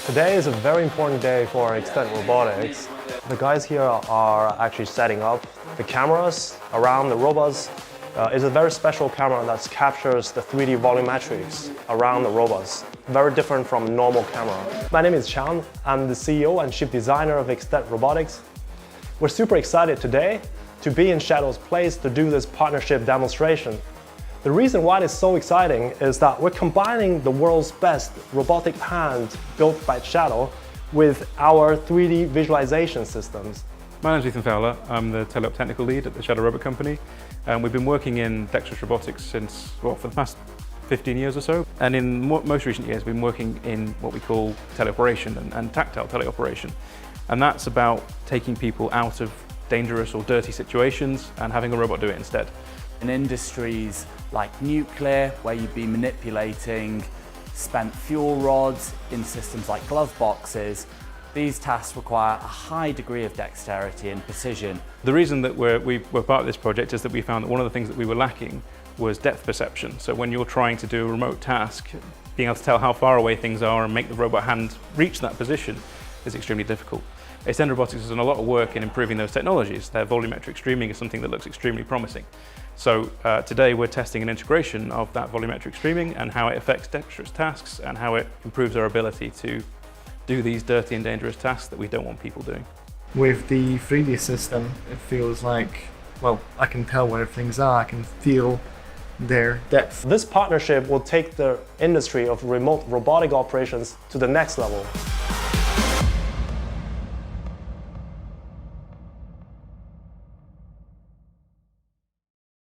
Today is a very important day for Extend Robotics. The guys here are actually setting up the cameras around the robots. It's a very special camera that captures the 3D volumetrics around the robots. Very different from a normal camera. My name is Chang. I'm the CEO and chief designer of Extend Robotics. We're super excited today to be in Shadow's place to do this partnership demonstration. The reason why it's so exciting is that we're combining the world's best robotic hand built by Shadow with our 3D visualization systems. My name is Ethan Fowler. I'm the Teleop technical lead at the Shadow Robot Company. We've been working in dexterous robotics since, well, for the past 15 years or so. And in most recent years, we've been working in what we call teleoperation and tactile teleoperation. And that's about taking people out of dangerous or dirty situations and having a robot do it instead. In industries like nuclear, where you'd be manipulating spent fuel rods in systems like glove boxes, these tasks require a high degree of dexterity and precision. The reason that we're part of this project is that we found that one of the things that we were lacking was depth perception. So when you're trying to do a remote task, being able to tell how far away things are and make the robot hand reach that position is extremely difficult. Extend Robotics has done a lot of work in improving those technologies. Their volumetric streaming is something that looks extremely promising. So today we're testing an integration of that volumetric streaming and how it affects dexterous tasks and how it improves our ability to do these dirty and dangerous tasks that we don't want people doing. With the 3D system, it feels like, well, I can tell where things are, I can feel their depth. This partnership will take the industry of remote robotic operations to the next level.